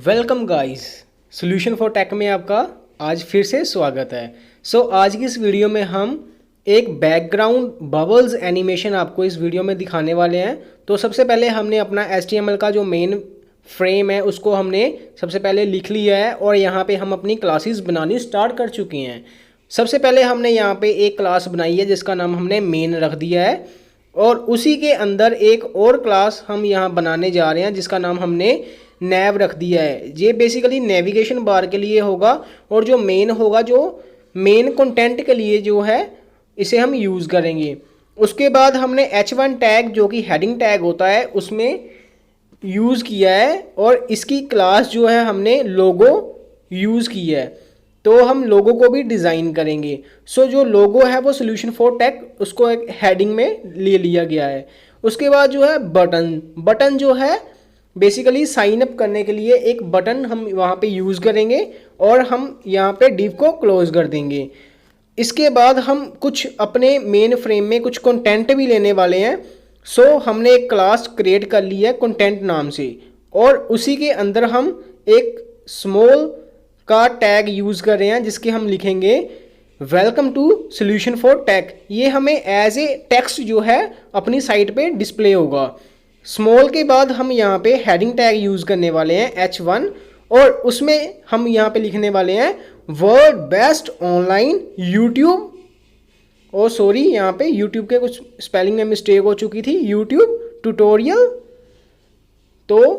Welcome guys, solution for tech में आपका आज फिर से स्वागत है। आज की इस वीडियो में हम एक बैकग्राउंड बबल्स एनिमेशन आपको इस वीडियो में दिखाने वाले हैं। तो सबसे पहले हमने अपना HTML का जो मेन फ्रेम है उसको हमने सबसे पहले लिख लिया है और यहाँ पे हम अपनी क्लासेस बनानी स्टार्ट कर चुके हैं। सबसे पहले हमने यहाँ पे एक क्लास बनाई है जिसका नाम हमने मेन रख दिया है और उसी के अंदर एक और क्लास हम यहाँ बनाने जा रहे हैं जिसका नाम हमने नैव रख दिया है। ये बेसिकली नेविगेशन बार के लिए होगा और जो मेन होगा, जो मेन कंटेंट के लिए जो है इसे हम यूज़ करेंगे। उसके बाद हमने H1 टैग जो कि हेडिंग टैग होता है उसमें यूज़ किया है और इसकी क्लास जो है हमने लोगो यूज़ की है। तो हम लोगो को भी डिज़ाइन करेंगे। जो लोगो है वो सॉल्यूशन फॉर टेक उसको एक हेडिंग में ले लिया गया है। उसके बाद जो है बटन जो है बेसिकली साइन अप करने के लिए एक बटन हम वहाँ पे यूज़ करेंगे और हम यहाँ पे डिव को क्लोज कर देंगे। इसके बाद हम कुछ अपने मेन फ्रेम में कुछ कंटेंट भी लेने वाले हैं। हमने एक क्लास क्रिएट कर ली है कंटेंट नाम से और उसी के अंदर हम एक स्मॉल का टैग यूज़ कर रहे हैं जिसके हम लिखेंगे welcome to solution for tech. ये हमें एज ए टेक्स्ट जो है अपनी साइट पे डिस्प्ले होगा। स्मॉल के बाद हम यहाँ पे हेडिंग टैग यूज़ करने वाले हैं H1 और उसमें हम यहाँ पे लिखने वाले हैं वर्ल्ड बेस्ट ऑनलाइन यूट्यूब। और सॉरी, यहाँ पे यूट्यूब के कुछ स्पेलिंग में मिस्टेक हो चुकी थी, यूट्यूब ट्यूटोरियल तो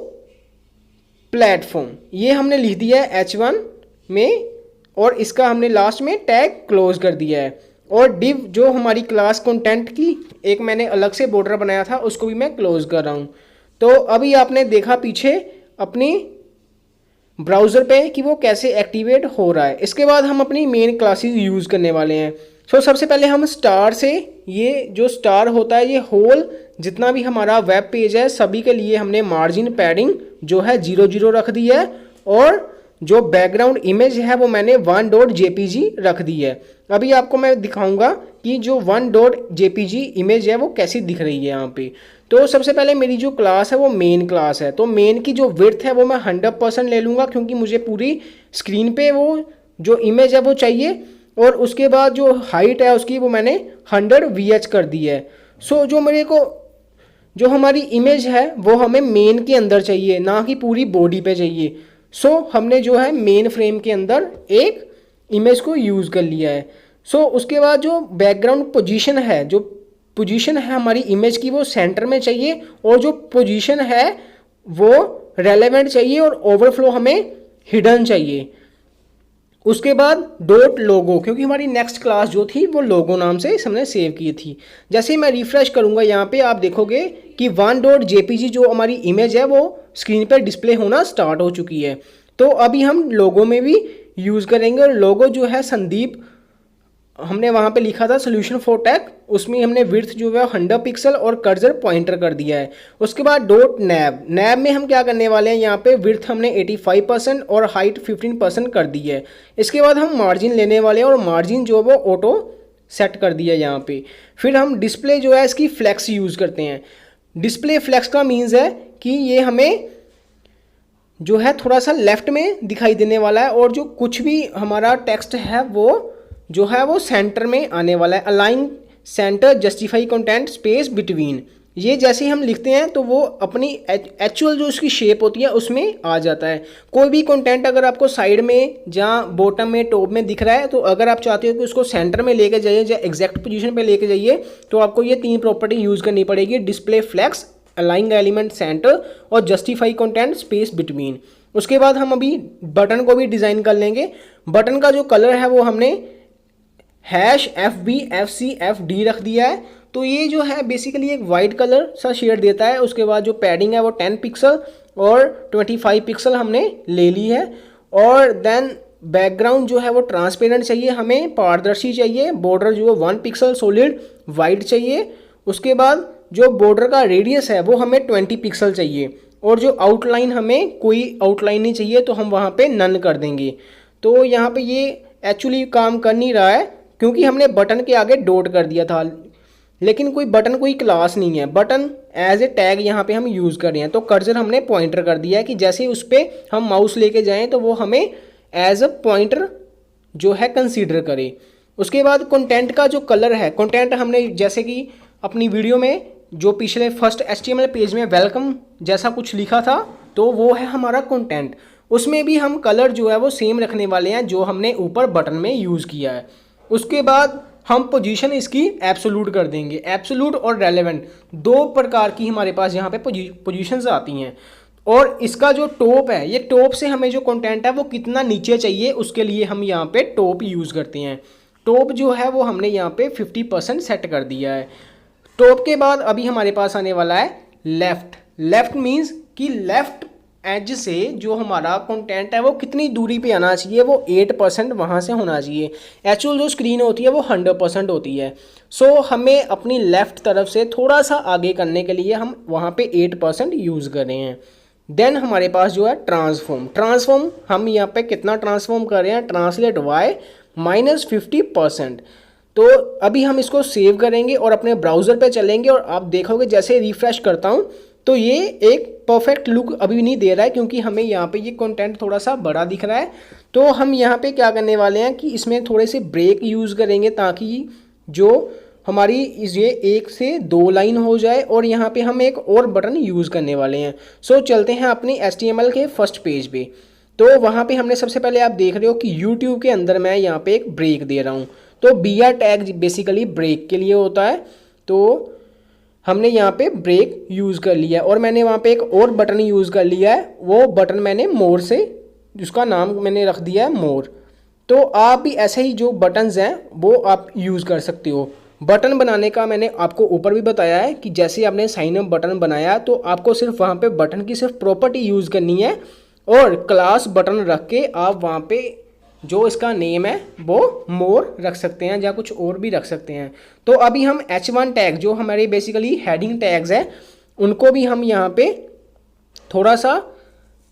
प्लेटफॉर्म। ये हमने लिख दिया है H1 में और इसका हमने लास्ट में टैग क्लोज कर दिया है। और डिव जो हमारी क्लास कंटेंट की एक मैंने अलग से बॉर्डर बनाया था उसको भी मैं क्लोज कर रहा हूँ। तो अभी आपने देखा पीछे अपनी ब्राउज़र पे कि वो कैसे एक्टिवेट हो रहा है। इसके बाद हम अपनी मेन क्लासेस यूज़ करने वाले हैं। सबसे पहले हम स्टार से, ये जो स्टार होता है ये होल जितना भी हमारा वेब पेज है सभी के लिए हमने मार्जिन पैडिंग जो है 0 रख दी है और जो बैकग्राउंड इमेज है वो मैंने 1.jpg रख दी है। अभी आपको मैं दिखाऊंगा कि जो 1.jpg इमेज है वो कैसी दिख रही है यहाँ पे। तो सबसे पहले मेरी जो क्लास है वो मेन क्लास है। तो मेन की जो विड्थ है वो मैं 100% ले लूँगा क्योंकि मुझे पूरी स्क्रीन पे वो जो इमेज है वो चाहिए। और उसके बाद जो हाइट है उसकी वो मैंने 100 VH कर दी है। जो मेरे को जो हमारी इमेज है वो हमें मेन के अंदर चाहिए, ना कि पूरी बॉडी पे चाहिए। हमने जो है मेन फ्रेम के अंदर एक इमेज को यूज़ कर लिया है। उसके बाद जो बैकग्राउंड पोजीशन है, जो पोजीशन है हमारी इमेज की वो सेंटर में चाहिए और जो पोजीशन है वो रेलेवेंट चाहिए और ओवरफ्लो हमें हिडन चाहिए। उसके बाद डॉट लोगो, क्योंकि हमारी नेक्स्ट क्लास जो थी वो लोगो नाम से हमने सेव की थी। जैसे ही मैं रिफ्रेश करूंगा यहाँ पे आप देखोगे कि 1.jpg जो हमारी इमेज है वो स्क्रीन पर डिस्प्ले होना स्टार्ट हो चुकी है। तो अभी हम लोगो में भी यूज़ करेंगे और लोगो जो है संदीप हमने वहाँ पे लिखा था सॉल्यूशन फॉर टेक, उसमें हमने विड्थ जो है 100 पिक्सल और कर्सर पॉइंटर कर दिया है। उसके बाद डॉट नैब में हम क्या करने वाले हैं, यहाँ पे विड्थ हमने 85% और हाइट 15% कर दी है। इसके बाद हम मार्जिन लेने वाले हैं और मार्जिन जो है वो ऑटो सेट कर दिया है यहाँ पे। फिर हम डिस्प्ले जो है इसकी फ्लैक्स यूज़ करते हैं। डिस्प्ले फ्लैक्स का मीन्स है कि ये हमें जो है थोड़ा सा लेफ्ट में दिखाई देने वाला है और जो कुछ भी हमारा टेक्स्ट है वो जो है वो सेंटर में आने वाला है। Align centre justify content space between, ये जैसे ही हम लिखते हैं तो वो अपनी एक्चुअल जो उसकी शेप होती है उसमें आ जाता है। कोई भी कंटेंट अगर आपको साइड में जहाँ बॉटम में टॉप में दिख रहा है तो अगर आप चाहते हो कि उसको सेंटर में लेके जाइए या एग्जैक्ट पोजीशन पे लेके जाइए तो आपको ये 3 प्रॉपर्टी यूज़ करनी पड़ेगी, display flex, align element center और जस्टिफाई कंटेंट स्पेस बिटवीन। उसके बाद हम अभी बटन को भी डिज़ाइन कर लेंगे। बटन का जो कलर है वो हमने #FBFCFD रख दिया है। तो ये जो है बेसिकली एक वाइट कलर सा शेड देता है। उसके बाद जो पैडिंग है वो 10 पिक्सल और 25 पिक्सल हमने ले ली है। और देन बैकग्राउंड जो है वो ट्रांसपेरेंट चाहिए, हमें पारदर्शी चाहिए। बॉर्डर जो है 1 पिक्सल सॉलिड वाइट चाहिए। उसके बाद जो बॉर्डर का रेडियस है वो हमें 20 पिक्सल चाहिए और जो आउटलाइन हमें कोई आउटलाइन नहीं चाहिए तो हम वहाँ पे नन कर देंगे। तो यहाँ पे ये एक्चुअली काम कर नहीं रहा है क्योंकि हमने बटन के आगे डॉट कर दिया था। लेकिन कोई बटन कोई क्लास नहीं है, बटन एज ए टैग यहाँ पे हम यूज़ कर रहे हैं। तो कर्सर हमने पॉइंटर कर दिया है कि जैसे उस पर हम माउस लेके जाएं तो वो हमें एज अ पॉइंटर जो है कंसीडर करे। उसके बाद कंटेंट का जो कलर है, कंटेंट हमने जैसे कि अपनी वीडियो में जो पिछले फर्स्ट HTML पेज में वेलकम जैसा कुछ लिखा था, तो वो है हमारा कंटेंट। उसमें भी हम कलर जो है वो सेम रखने वाले हैं जो हमने ऊपर बटन में यूज़ किया है। उसके बाद हम पोजीशन इसकी एब्सोल्यूट कर देंगे। एब्सोल्यूट और रेलेवेंट दो प्रकार की हमारे पास यहाँ पे पोजीशंस आती हैं। और इसका जो टॉप है, ये टॉप से हमें जो कंटेंट है वो कितना नीचे चाहिए उसके लिए हम यहाँ पे टॉप यूज़ करते हैं। टॉप जो है वो हमने यहाँ पे 50% सेट कर दिया है। टॉप के बाद अभी हमारे पास आने वाला है लेफ़्ट। लेफ़्ट मीन्स कि लेफ़्ट एज से जो हमारा कंटेंट है वो कितनी दूरी पे आना चाहिए, वो 8% वहाँ से होना चाहिए। एक्चुअल जो स्क्रीन होती है वो 100% होती है। सो हमें अपनी लेफ़्ट तरफ से थोड़ा सा आगे करने के लिए हम वहाँ पे 8% यूज़ कर रहे हैं। देन हमारे पास जो है ट्रांसफॉर्म हम यहाँ पे कितना ट्रांसफॉर्म कर रहे हैं, ट्रांसलेट वाई -50%। तो अभी हम इसको सेव करेंगे और अपने ब्राउज़र पे चलेंगे और आप देखोगे जैसे रिफ़्रेश करता हूँ तो ये एक परफेक्ट लुक अभी नहीं दे रहा है क्योंकि हमें यहाँ पे ये कंटेंट थोड़ा सा बड़ा दिख रहा है। तो हम यहाँ पे क्या करने वाले हैं कि इसमें थोड़े से ब्रेक यूज़ करेंगे ताकि जो हमारी ये 1 से 2 लाइन हो जाए और यहाँ पे हम एक और बटन यूज़ करने वाले हैं। सो चलते हैं अपने HTML के फर्स्ट पेज पे। तो वहाँ पे हमने सबसे पहले आप देख रहे हो कि YouTube के अंदर मैं यहाँ पे एक ब्रेक दे रहा हूँ। तो BR टैग बेसिकली ब्रेक के लिए होता है। तो हमने यहाँ पे ब्रेक यूज़ कर लिया है और मैंने वहाँ पे एक और बटन यूज़ कर लिया है। वो बटन मैंने मोर से, जिसका नाम मैंने रख दिया है मोर। तो आप भी ऐसे ही जो बटन्स हैं वो आप यूज़ कर सकते हो। बटन बनाने का मैंने आपको ऊपर भी बताया है कि जैसे आपने साइन अप बटन बनाया तो आपको सिर्फ वहाँ पे बटन की सिर्फ प्रॉपर्टी यूज़ करनी है और क्लास बटन रख के आप वहाँ पे जो इसका नेम है वो मोर रख सकते हैं या कुछ और भी रख सकते हैं। तो अभी हम H1 टैग जो हमारे बेसिकली हेडिंग टैग्स हैं उनको भी हम यहाँ पे थोड़ा सा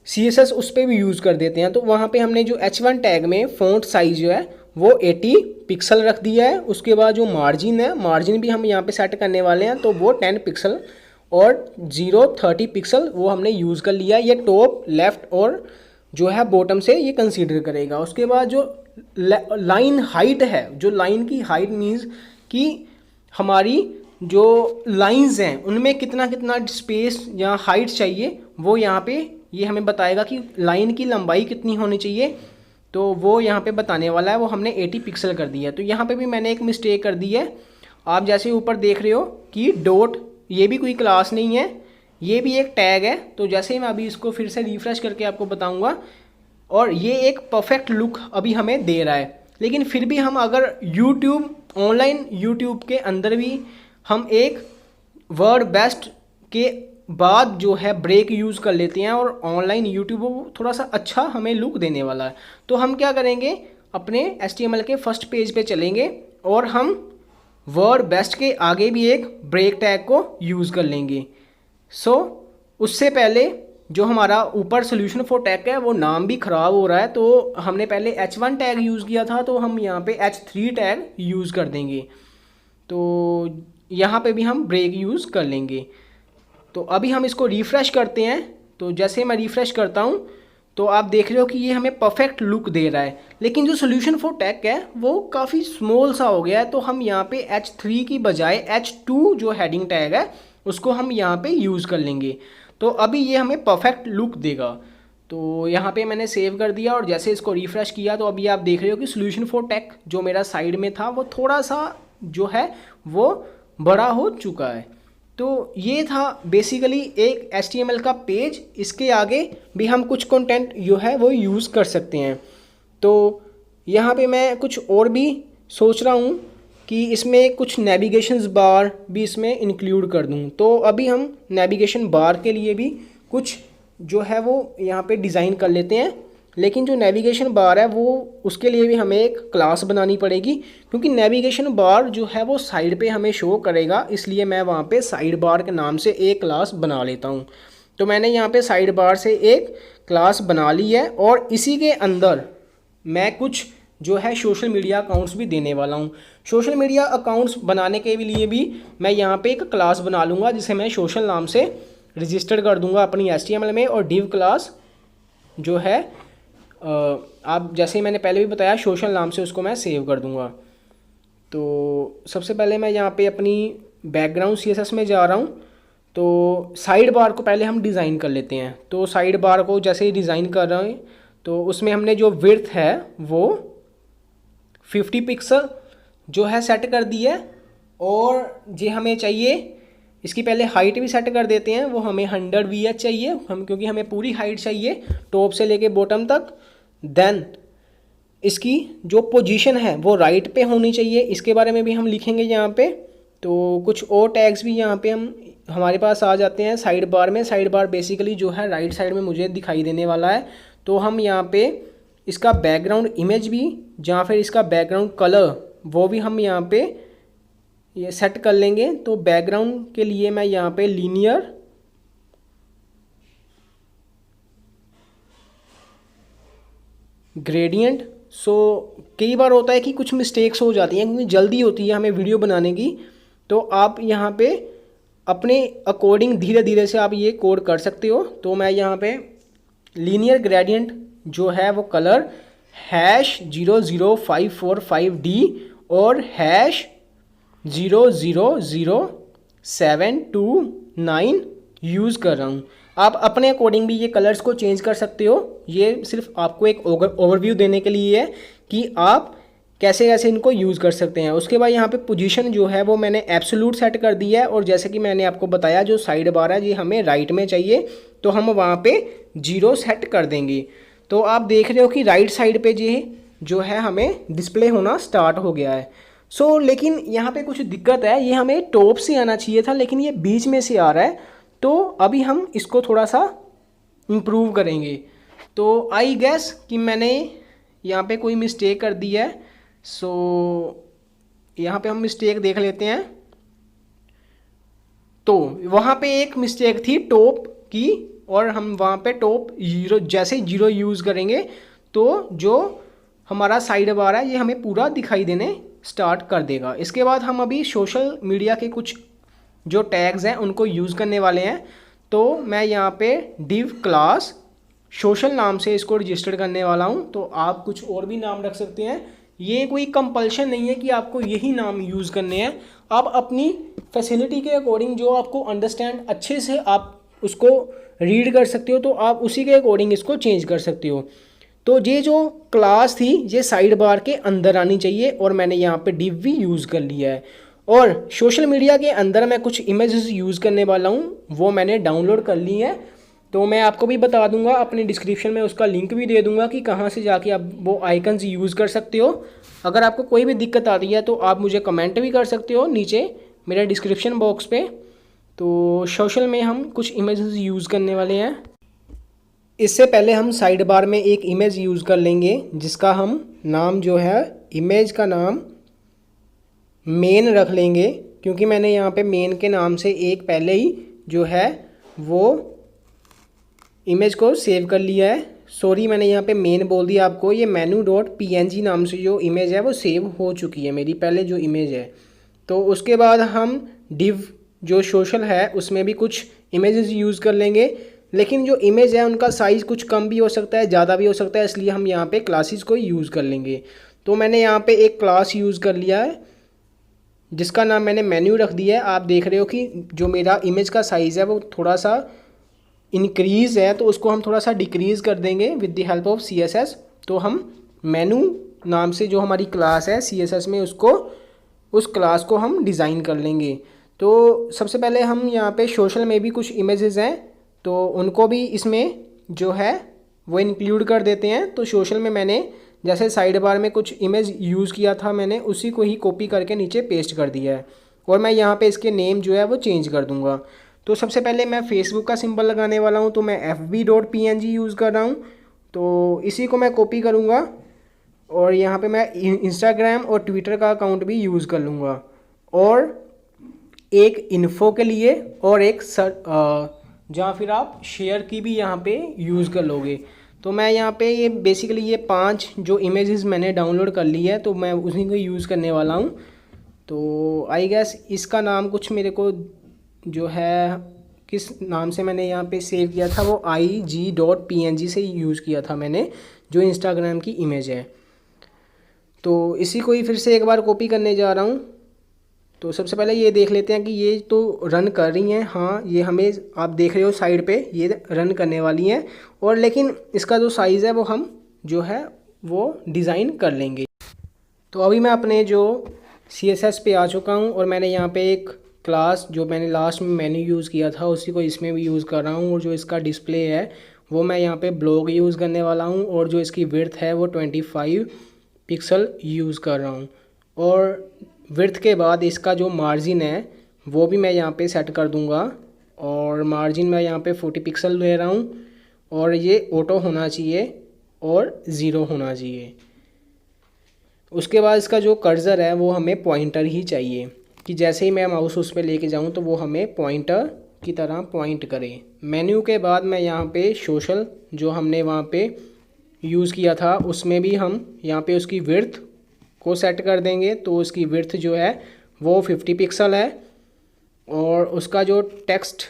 CSS उस पर भी यूज़ कर देते हैं। तो वहाँ पे हमने जो H1 टैग में फ़ॉन्ट साइज़ जो है वो 80 पिक्सल रख दिया है। उसके बाद जो मार्जिन है, मार्जिन भी हम यहाँ पे सेट करने वाले हैं तो वो 10 पिक्सल और 30 पिक्सल वो हमने यूज़ कर लिया। ये टॉप, लेफ़्ट और जो है बॉटम से ये कंसीडर करेगा। उसके बाद जो लाइन हाइट है, जो लाइन की हाइट मीन्स कि हमारी जो लाइंस हैं उनमें कितना कितना स्पेस या हाइट चाहिए, वो यहाँ पे ये हमें बताएगा कि लाइन की लंबाई कितनी होनी चाहिए। तो वो यहाँ पे बताने वाला है। वो हमने 80 पिक्सल कर दिया है। तो यहाँ पे भी मैंने एक मिस्टेक कर दी है। आप जैसे ऊपर देख रहे हो कि डॉट, ये भी कोई क्लास नहीं है, ये भी एक टैग है। तो जैसे ही मैं अभी इसको फिर से रिफ़्रेश करके आपको बताऊंगा और ये एक परफेक्ट लुक अभी हमें दे रहा है। लेकिन फिर भी हम अगर ऑनलाइन यूट्यूब के अंदर भी हम एक वर्ड बेस्ट के बाद जो है ब्रेक यूज़ कर लेते हैं और ऑनलाइन यूट्यूब वो थोड़ा सा अच्छा हमें लुक देने वाला है। तो हम क्या करेंगे, अपने HTML के फर्स्ट पेज पे चलेंगे और हम वर्ड बेस्ट के आगे भी एक ब्रेक टैग को यूज़ कर लेंगे। सो उससे पहले जो हमारा ऊपर सोल्यूशन फॉर टैग है वो नाम भी ख़राब हो रहा है। तो हमने पहले H1 टैग यूज़ किया था तो हम यहाँ पे H3 टैग यूज़ कर देंगे। तो यहाँ पे भी हम ब्रेक यूज़ कर लेंगे। तो अभी हम इसको रिफ़्रेश करते हैं। तो जैसे मैं रिफ़्रेश करता हूँ तो आप देख रहे हो कि ये हमें परफेक्ट लुक दे रहा है। लेकिन जो सोल्यूशन फॉर टैग है वो काफ़ी स्मॉल सा हो गया है। तो हम यहाँ पे H3 की बजाय H2 जो हेडिंग टैग है उसको हम यहाँ पे यूज़ कर लेंगे। तो अभी ये हमें परफेक्ट लुक देगा। तो यहाँ पे मैंने सेव कर दिया और जैसे इसको रिफ़्रेश किया तो अभी आप देख रहे हो कि सोल्यूशन फॉर टैग जो मेरा साइड में था वो थोड़ा सा जो है वो बड़ा हो चुका है। तो ये था बेसिकली एक HTML का पेज। इसके आगे भी हम कुछ कंटेंट जो है वो यूज़ कर सकते हैं। तो यहाँ पे मैं कुछ और भी सोच रहा हूँ कि इसमें कुछ नेविगेशंस बार भी इसमें इंक्लूड कर दूँ। तो अभी हम नेविगेशन बार के लिए भी कुछ जो है वो यहाँ पे डिज़ाइन कर लेते हैं। लेकिन जो नेविगेशन बार है वो उसके लिए भी हमें एक क्लास बनानी पड़ेगी क्योंकि नेविगेशन बार जो है वो साइड पे हमें शो करेगा। इसलिए मैं वहाँ पे साइड बार के नाम से एक क्लास बना लेता हूँ। तो मैंने यहाँ पे साइड बार से एक क्लास बना ली है और इसी के अंदर मैं कुछ जो है सोशल मीडिया अकाउंट्स भी देने वाला हूँ। सोशल मीडिया अकाउंट्स बनाने के लिए भी मैं यहाँ पे एक क्लास बना लूँगा जिसे मैं सोशल नाम से रजिस्टर्ड कर दूँगा अपनी HTML में, और div क्लास जो है आप जैसे ही मैंने पहले भी बताया सोशल नाम से उसको मैं सेव कर दूँगा। तो सबसे पहले मैं यहाँ पे अपनी बैकग्राउंड CSS में जा रहा हूँ। तो साइड बार को पहले हम डिज़ाइन कर लेते हैं। तो साइड बार को जैसे ही डिज़ाइन कर रहे हैं तो उसमें हमने जो विड्थ है वो 50 पिक्सल जो है सेट कर दी है, और जे हमें चाहिए इसकी पहले हाइट भी सेट कर देते हैं, वो हमें 100 VH चाहिए क्योंकि हमें पूरी हाइट चाहिए टॉप से लेके बॉटम तक। देन इसकी जो पोजीशन है वो राइट पे होनी चाहिए, इसके बारे में भी हम लिखेंगे यहाँ पे। तो कुछ और टैग्स भी यहाँ पे हमारे पास आ जाते हैं साइड बार में। साइड बार बेसिकली जो है राइट साइड में मुझे दिखाई देने वाला है। तो हम यहाँ पे इसका बैकग्राउंड इमेज भी या फिर इसका बैकग्राउंड कलर वो भी हम यहाँ पे ये सेट कर लेंगे। तो बैकग्राउंड के लिए मैं यहाँ पे लीनियर ग्रेडियंट, कई बार होता है कि कुछ मिस्टेक्स हो जाती हैं क्योंकि जल्दी होती है हमें वीडियो बनाने की, तो आप यहाँ पे अपने अकॉर्डिंग धीरे धीरे से आप ये कोड कर सकते हो। तो मैं यहाँ पे लीनियर ग्रेडियंट जो है वो कलर #00545D और #0000729 यूज़ कर रहा हूँ। आप अपने अकॉर्डिंग भी ये कलर्स को चेंज कर सकते हो। ये सिर्फ आपको एक ओवरव्यू देने के लिए है कि आप कैसे कैसे इनको यूज़ कर सकते हैं। उसके बाद यहाँ पे पोजीशन जो है वो मैंने एब्सोल्यूट सेट कर दी है, और जैसे कि मैंने आपको बताया जो साइड बार है ये हमें राइट में चाहिए तो हम वहाँ पे 0 सेट कर देंगे। तो आप देख रहे हो कि राइट साइड पे ये जो है हमें डिस्प्ले होना स्टार्ट हो गया है। लेकिन यहाँ पे कुछ दिक्कत है, ये हमें टॉप से आना चाहिए था लेकिन ये बीच में से आ रहा है। तो अभी हम इसको थोड़ा सा इम्प्रूव करेंगे। तो आई गेस कि मैंने यहाँ पे कोई मिस्टेक कर दी है। यहाँ पे हम मिस्टेक देख लेते हैं। तो वहाँ पे एक मिस्टेक थी टॉप की, और हम वहाँ पे टॉप 0 जैसे 0 यूज़ करेंगे तो जो हमारा साइड बार है ये हमें पूरा दिखाई देने स्टार्ट कर देगा। इसके बाद हम अभी सोशल मीडिया के कुछ जो टैग्स हैं उनको यूज़ करने वाले हैं। तो मैं यहाँ पे div क्लास सोशल नाम से इसको रजिस्टर करने वाला हूँ। तो आप कुछ और भी नाम रख सकते हैं, ये कोई कंपल्शन नहीं है कि आपको यही नाम यूज़ करने हैं। आप अपनी फैसिलिटी के अकॉर्डिंग जो आपको अंडरस्टैंड अच्छे से आप उसको रीड कर सकते हो, तो आप उसी के अकॉर्डिंग इसको चेंज कर सकते हो। तो ये जो क्लास थी ये साइड बार के अंदर आनी चाहिए, और मैंने यहाँ पे div भी यूज़ कर लिया है। और सोशल मीडिया के अंदर मैं कुछ इमेजेस यूज़ करने वाला हूँ, वो मैंने डाउनलोड कर ली है। तो मैं आपको भी बता दूंगा, अपने डिस्क्रिप्शन में उसका लिंक भी दे दूंगा कि कहाँ से जाके आप वो आइकन्स यूज़ कर सकते हो। अगर आपको कोई भी दिक्कत आती है तो आप मुझे कमेंट भी कर सकते हो नीचे मेरे डिस्क्रिप्शन बॉक्स पे। तो सोशल में हम कुछ इमेजेस यूज़ करने वाले हैं। इससे पहले हम साइड बार में एक इमेज यूज़ कर लेंगे जिसका हम नाम जो है इमेज का नाम मेन रख लेंगे, क्योंकि मैंने यहाँ पे मेन के नाम से एक पहले ही जो है वो इमेज को सेव कर लिया है। सॉरी मैंने यहाँ पे मेन बोल दिया आपको, ये menu.png नाम से जो इमेज है वो सेव हो चुकी है मेरी पहले जो इमेज है। तो उसके बाद हम div जो सोशल है उसमें भी कुछ इमेजेस यूज़ कर लेंगे, लेकिन जो इमेज है उनका साइज़ कुछ कम भी हो सकता है, ज़्यादा भी हो सकता है, इसलिए हम यहाँ पे क्लासेस को यूज़ कर लेंगे। तो मैंने यहाँ पे एक क्लास यूज़ कर लिया है जिसका नाम मैंने मेन्यू रख दिया है। आप देख रहे हो कि जो मेरा इमेज का साइज़ है वो थोड़ा सा इंक्रीज़ है, तो उसको हम थोड़ा सा डिक्रीज़ कर देंगे with the help of CSS। तो हम मेन्यू नाम से जो हमारी क्लास है CSS में उस क्लास को हम डिज़ाइन कर लेंगे। तो सबसे पहले हम यहाँ पे सोशल में भी कुछ इमेजेस हैं तो उनको भी इसमें जो है वो इंक्लूड कर देते हैं। तो सोशल में मैंने जैसे साइड बार में कुछ इमेज यूज़ किया था, मैंने उसी को ही कॉपी करके नीचे पेस्ट कर दिया है, और मैं यहाँ पे इसके नेम जो है वो चेंज कर दूँगा। तो सबसे पहले मैं फेसबुक का सिंबल लगाने वाला हूँ, तो मैं fb.png यूज़ कर रहा हूँ, तो इसी को मैं कॉपी करूँगा और यहाँ पे मैं इंस्टाग्राम और ट्विटर का अकाउंट भी यूज़ कर लूँगा, और एक इन्फो के लिए और एक जहाँ फिर आप शेयर की भी यहाँ पे यूज़ कर लोगे। तो मैं यहाँ पे ये बेसिकली ये 5 जो इमेजेस मैंने डाउनलोड कर ली है तो मैं उसी को यूज़ करने वाला हूँ। तो आई गेस इसका नाम कुछ मेरे को जो है किस नाम से मैंने यहाँ पे सेव किया था वो IG.png से यूज़ किया था मैंने, जो इंस्टाग्राम की इमेज है। तो इसी को ही फिर से एक बार कॉपी करने जा रहा हूँ। तो सबसे पहले ये देख लेते हैं कि ये तो रन कर रही हैं, हाँ ये हमें आप देख रहे हो साइड पे ये रन करने वाली हैं, और लेकिन इसका जो साइज़ है वो हम जो है वो डिज़ाइन कर लेंगे। तो अभी मैं अपने जो CSS पे आ चुका हूँ और मैंने यहाँ पे एक क्लास जो मैंने लास्ट में मेन्यू यूज़ किया था उसी को इसमें भी यूज़ कर रहा हूँ, और जो इसका डिस्प्ले है वो मैं यहाँ पे ब्लॉग यूज़ करने वाला हूँ, और जो इसकी विड्थ है वो 25 पिक्सल यूज़ कर रहा हूँ। और विड्थ के बाद इसका जो मार्जिन है वो भी मैं यहाँ पे सेट कर दूँगा, और मार्जिन मैं यहाँ पे 40 पिक्सल ले रहा हूँ, और ये ऑटो होना चाहिए और ज़ीरो होना चाहिए। उसके बाद इसका जो कर्सर है वो हमें पॉइंटर ही चाहिए, कि जैसे ही मैं माउस उस पर लेके जाऊँ तो वो हमें पॉइंटर की तरह पॉइंट करे। मेन्यू के बाद मैं यहाँ पे सोशल जो हमने वहाँ पे यूज़ किया था उसमें भी हम यहाँ पे उसकी विड्थ को सेट कर देंगे। तो उसकी विड्थ जो है वो 50 पिक्सल है, और उसका जो टेक्स्ट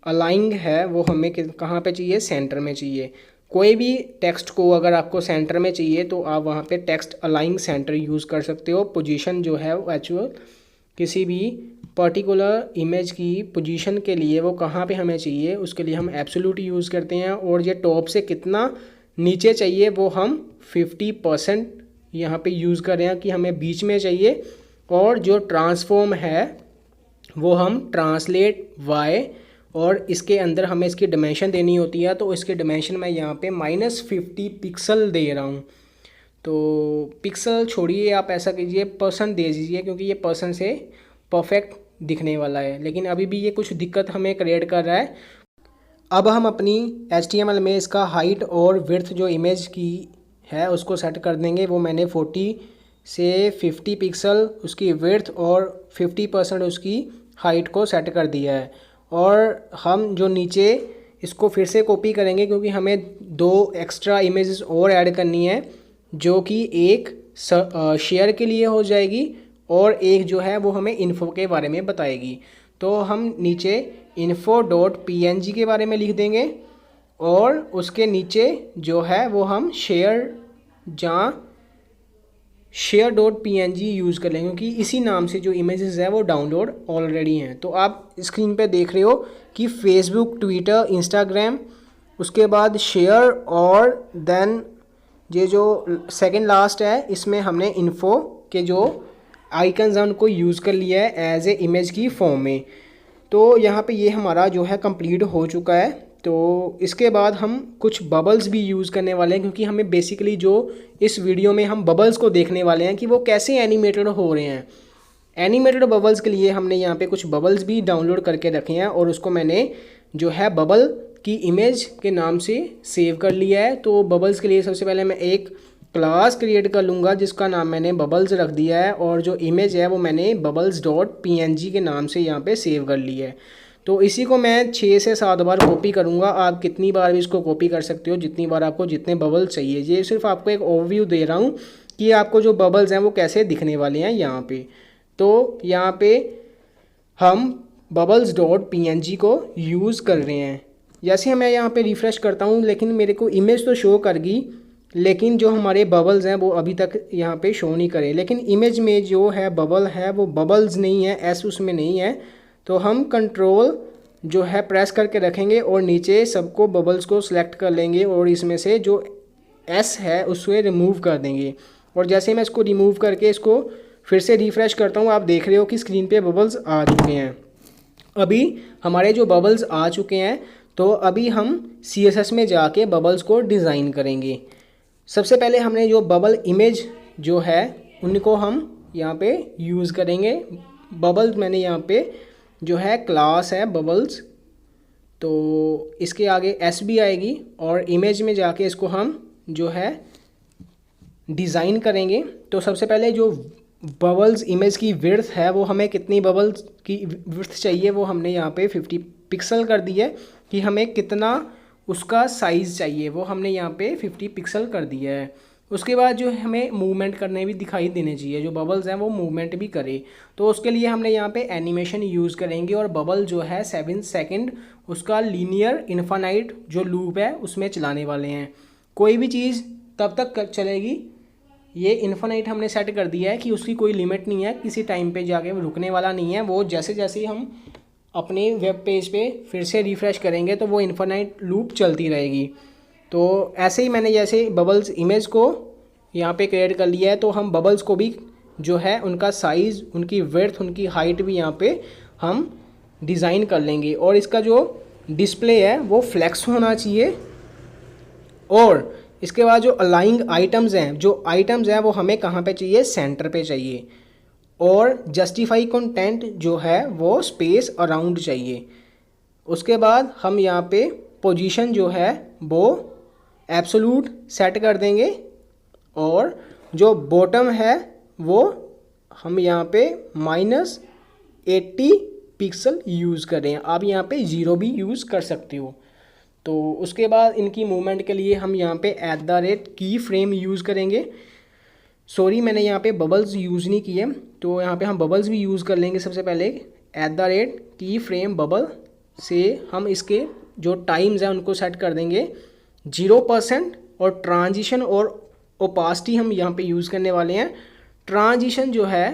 अलाइंग है वो हमें कहाँ पे चाहिए, सेंटर में चाहिए। कोई भी टेक्स्ट को अगर आपको सेंटर में चाहिए तो आप वहाँ पे टेक्स्ट अलाइंग सेंटर यूज़ कर सकते हो। पोजीशन जो है वो एक्चुअल किसी भी पर्टिकुलर इमेज की पोजीशन के लिए वो कहाँ पे हमें चाहिए उसके लिए हम एब्सोल्यूट यूज़ करते हैं, और ये टॉप से कितना नीचे चाहिए वो हम 50% यहाँ पे यूज़ कर रहे हैं कि हमें बीच में चाहिए। और जो ट्रांसफॉर्म है वो हम ट्रांसलेट वाई, और इसके अंदर हमें इसकी डिमेंशन देनी होती है, तो इसके डिमेंशन मैं यहाँ पे -50 पिक्सल दे रहा हूँ। तो पिक्सल छोड़िए, आप ऐसा कीजिए परसेंट दे दीजिए, क्योंकि ये परसेंट से परफेक्ट दिखने वाला है। लेकिन अभी भी ये कुछ दिक्कत हमें क्रिएट कर रहा है। अब हम अपनी HTML में इसका हाइट और विड्थ जो इमेज की है उसको सेट कर देंगे। वो मैंने 40 से 50 पिक्सल उसकी विड्थ और 50% उसकी हाइट को सेट कर दिया है। और हम जो नीचे इसको फिर से कॉपी करेंगे, क्योंकि हमें 2 एक्स्ट्रा इमेजेस और ऐड करनी है, जो कि एक शेयर के लिए हो जाएगी और एक जो है वो हमें इन्फो के बारे में बताएगी। तो हम नीचे info.png के बारे में लिख देंगे, और उसके नीचे जो है वो हम share.png यूज़ कर लेंगे, क्योंकि इसी नाम से जो इमेजेस है वो डाउनलोड ऑलरेडी हैं। तो आप स्क्रीन पे देख रहे हो कि फेसबुक, ट्विटर, इंस्टाग्राम, उसके बाद शेयर, और देन ये जो सेकंड लास्ट है इसमें हमने इन्फो के जो आइकन्स हैं उनको यूज़ कर लिया है एज ए इमेज की फॉर्म में। तो यहाँ पे ये हमारा जो है कंप्लीट हो चुका है। तो इसके बाद हम कुछ बबल्स भी यूज़ करने वाले हैं, क्योंकि हमें बेसिकली जो इस वीडियो में हम बबल्स को देखने वाले हैं कि वो कैसे एनिमेटेड हो रहे हैं। एनिमेटेड बबल्स के लिए हमने यहाँ पे कुछ बबल्स भी डाउनलोड करके रखे हैं, और उसको मैंने जो है बबल की इमेज के नाम से सेव कर लिया है। तो बबल्स के लिए सबसे पहले मैं एक क्लास क्रिएट कर लूँगा जिसका नाम मैंने बबल्स रख दिया है, और जो इमेज है वो मैंने bubbles.png के नाम से यहाँ पे सेव कर ली है। तो इसी को मैं 6 से 7 बार कॉपी करूँगा। आप कितनी बार भी इसको कॉपी कर सकते हो, जितनी बार आपको जितने बबल्स चाहिए। ये सिर्फ आपको एक ओवरव्यू दे रहा हूँ कि आपको जो बबल्स हैं वो कैसे दिखने वाले हैं यहाँ पे। तो यहाँ पे हम bubbles.png को यूज़ कर रहे हैं। जैसे मैं यहाँ पे रिफ़्रेश करता हूँ, लेकिन मेरे को इमेज तो शो कर गई, लेकिन जो हमारे बबल्स हैं वो अभी तक यहाँ पे शो नहीं करे। लेकिन इमेज में जो है बबल है वो बबल्स नहीं है, एस उसमें नहीं है। तो हम कंट्रोल जो है प्रेस करके रखेंगे और नीचे सबको बबल्स को सिलेक्ट कर लेंगे, और इसमें से जो एस है उसको रिमूव कर देंगे। और जैसे मैं इसको रिमूव करके इसको फिर से रिफ़्रेश करता हूँ, आप देख रहे हो कि स्क्रीन पे बबल्स आ चुके हैं। अभी हमारे जो बबल्स आ चुके हैं, तो अभी हम CSS में जाके बबल्स को डिज़ाइन करेंगे। सबसे पहले हमने जो बबल इमेज जो है उनको हम यहाँ पे यूज़ करेंगे। बबल्स मैंने यहाँ पे जो है क्लास है बबल्स, तो इसके आगे S भी आएगी, और इमेज में जाके इसको हम जो है डिज़ाइन करेंगे। तो सबसे पहले जो बबल्स इमेज की विड्थ है वो हमें कितनी बबल्स की विड्थ चाहिए वो हमने यहाँ पे 50 पिक्सल कर दी है, कि हमें कितना उसका साइज़ चाहिए, वो हमने यहाँ पे 50 पिक्सल कर दिया है। उसके बाद जो हमें मूवमेंट करने भी दिखाई देने चाहिए, जो बबल्स हैं वो मूवमेंट भी करे, तो उसके लिए हमने यहाँ पे एनिमेशन यूज़ करेंगे। और बबल जो है 7 सेकंड उसका लीनियर इन्फानाइट जो लूप है उसमें चलाने वाले हैं। कोई भी चीज़ तब तक चलेगी, ये इन्फानाइट हमने सेट कर दिया है कि उसकी कोई लिमिट नहीं है, किसी टाइम पे जाके रुकने वाला नहीं है। वो जैसे जैसे ही हम अपने वेब पेज पे फिर से रिफ़्रेश करेंगे तो वो इन्फानाइट लूप चलती रहेगी। तो ऐसे ही मैंने जैसे बबल्स इमेज को यहाँ पे क्रिएट कर लिया है, तो हम बबल्स को भी जो है उनका साइज़, उनकी विड्थ, उनकी हाइट भी यहाँ पे हम डिज़ाइन कर लेंगे। और इसका जो डिस्प्ले है वो फ्लैक्स होना चाहिए। और इसके बाद जो अलाइंग आइटम्स हैं, जो आइटम्स हैं वो हमें कहाँ पे चाहिए, सेंटर पे चाहिए। और जस्टिफाई कंटेंट जो है वो स्पेस अराउंड चाहिए। उसके बाद हम यहाँ पे पोजीशन जो है वो एब्सोल्यूट सेट कर देंगे। और जो बॉटम है वो हम यहाँ पे -80 पिक्सल यूज़ करें। आप यहाँ पे 0 भी यूज़ कर सकते हो। तो उसके बाद इनकी मूवमेंट के लिए हम यहाँ पे @ की फ्रेम यूज़ करेंगे। सॉरी, मैंने यहाँ पे बबल्स यूज़ नहीं किए, तो यहाँ पे हम बबल्स भी यूज़ कर लेंगे। सबसे पहले @ की फ्रेम बबल से हम इसके जो टाइम्स हैं उनको सेट कर देंगे 0%। और ट्रांजिशन और ओपासिटी हम यहाँ पे यूज़ करने वाले हैं। ट्रांजिशन जो है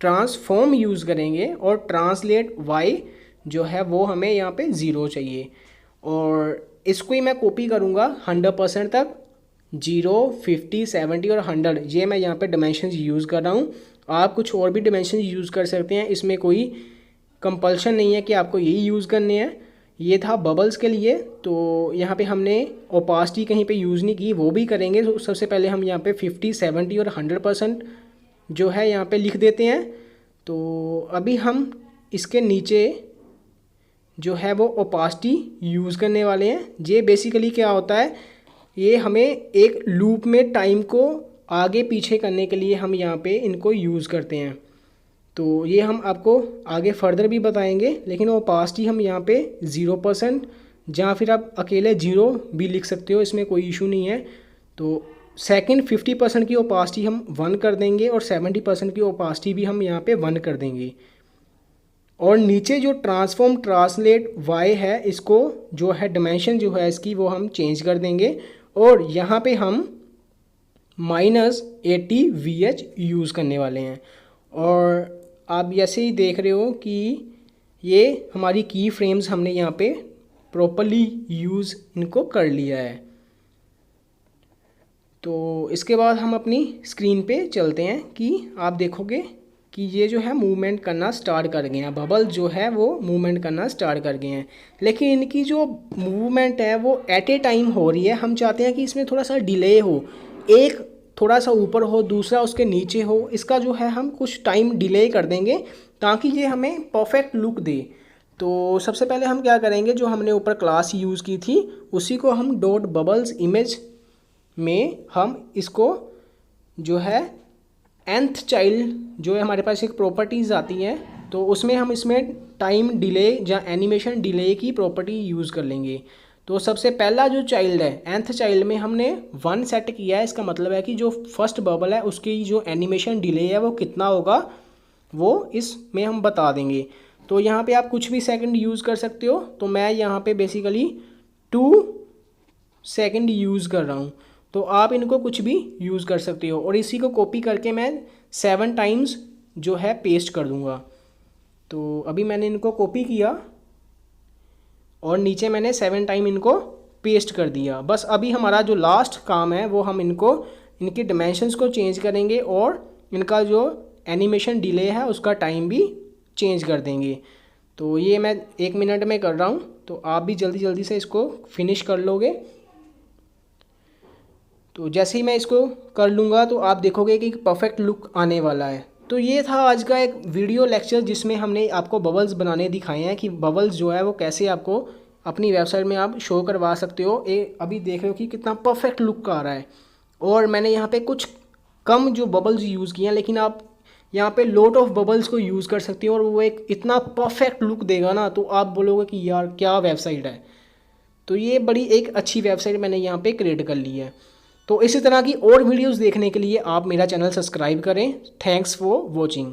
ट्रांसफॉर्म यूज़ करेंगे, और ट्रांसलेट वाई जो है वो हमें यहाँ पे 0 चाहिए। और इसको ही मैं कॉपी करूँगा 100% तक, 0, 50, 70 और 100, ये मैं यहाँ पे डिमेंशंस यूज़ कर रहा हूँ। आप कुछ और भी डिमेंशंस यूज़ कर सकते हैं, इसमें कोई कंपल्शन नहीं है कि आपको यही यूज़ करने हैं। ये था बबल्स के लिए। तो यहाँ पे हमने ओपासिटी कहीं पे यूज़ नहीं की, वो भी करेंगे। तो सबसे पहले हम यहाँ पे 50, 70 और 100% जो है यहाँ पे लिख देते हैं। तो अभी हम इसके नीचे जो है वो ओपासिटी यूज़ करने वाले हैं। ये बेसिकली क्या होता है, ये हमें एक लूप में टाइम को आगे पीछे करने के लिए हम यहाँ पे इनको यूज़ करते हैं। तो ये हम आपको आगे फर्दर भी बताएंगे, लेकिन ओपासिटी हम यहाँ पे 0%, जहाँ फिर आप अकेले 0 भी लिख सकते हो, इसमें कोई इशू नहीं है। तो सेकंड 50% की ओपासिटी हम 1 कर देंगे, और 70% की ओपासिटी भी हम यहाँ पे 1 कर देंगे। और नीचे जो ट्रांसफॉर्म ट्रांसलेट वाई है, इसको जो है डिमेंशन जो है इसकी वो हम चेंज कर देंगे। और यहाँ पे हम -80 VH यूज़ करने वाले हैं। और आप जैसे ही देख रहे हो कि ये हमारी की फ्रेम्स हमने यहाँ पे प्रॉपरली यूज़ इनको कर लिया है। तो इसके बाद हम अपनी स्क्रीन पे चलते हैं कि आप देखोगे कि ये जो है मूवमेंट करना स्टार्ट कर गए हैं, बबल जो है वो मूवमेंट करना स्टार्ट कर गए हैं। लेकिन इनकी जो मूवमेंट है वो एट ए टाइम हो रही है। हम चाहते हैं कि इसमें थोड़ा सा डिले हो, एक थोड़ा सा ऊपर हो, दूसरा उसके नीचे हो। इसका जो है हम कुछ टाइम डिले कर देंगे ताकि ये हमें परफेक्ट लुक दे। तो सबसे पहले हम क्या करेंगे, जो हमने ऊपर क्लास यूज़ की थी उसी को हम डॉट बबल्स इमेज में हम इसको जो है nth चाइल्ड जो है हमारे पास एक प्रॉपर्टीज़ आती हैं, तो उसमें हम इसमें टाइम डिले या एनिमेशन डिले की प्रॉपर्टी यूज़ कर लेंगे। तो सबसे पहला जो चाइल्ड है nth चाइल्ड में हमने 1 सेट किया है। इसका मतलब है कि जो फर्स्ट बबल है उसकी जो एनिमेशन डिले है वो कितना होगा वो इसमें हम बता देंगे। तो यहाँ पे आप कुछ भी सेकंड यूज़ कर सकते हो। तो मैं यहाँ पे बेसिकली 2 सेकंड यूज़ कर रहा हूँ, तो आप इनको कुछ भी यूज़ कर सकते हो। और इसी को कॉपी करके मैं 7 टाइम्स जो है पेस्ट कर दूँगा। तो अभी मैंने इनको कॉपी किया और नीचे मैंने 7 टाइम इनको पेस्ट कर दिया। बस अभी हमारा जो लास्ट काम है वो हम इनको इनके डिमेंशंस को चेंज करेंगे और इनका जो एनिमेशन डिले है उसका टाइम भी चेंज कर देंगे। तो ये मैं 1 मिनट में कर रहा हूँ, तो आप भी जल्दी जल्दी से इसको फिनिश कर लोगे। तो जैसे ही मैं इसको कर लूँगा तो आप देखोगे कि परफेक्ट लुक आने वाला है। तो ये था आज का एक वीडियो लेक्चर जिसमें हमने आपको बबल्स बनाने दिखाए हैं कि बबल्स जो है वो कैसे आपको अपनी वेबसाइट में आप शो करवा सकते हो। अभी देख रहे हो कि कितना परफेक्ट लुक आ रहा है। और मैंने यहाँ पे कुछ कम जो बबल्स यूज़ किए हैं, लेकिन आप यहाँ पे लॉट ऑफ बबल्स को यूज़ कर सकते हो और वो एक इतना परफेक्ट लुक देगा ना, तो आप बोलोगे कि यार क्या वेबसाइट है। तो ये बड़ी एक अच्छी वेबसाइट मैंने यहाँ पे क्रिएट कर ली है। तो इसी तरह की और वीडियोस देखने के लिए आप मेरा चैनल सब्सक्राइब करें। Thanks for watching.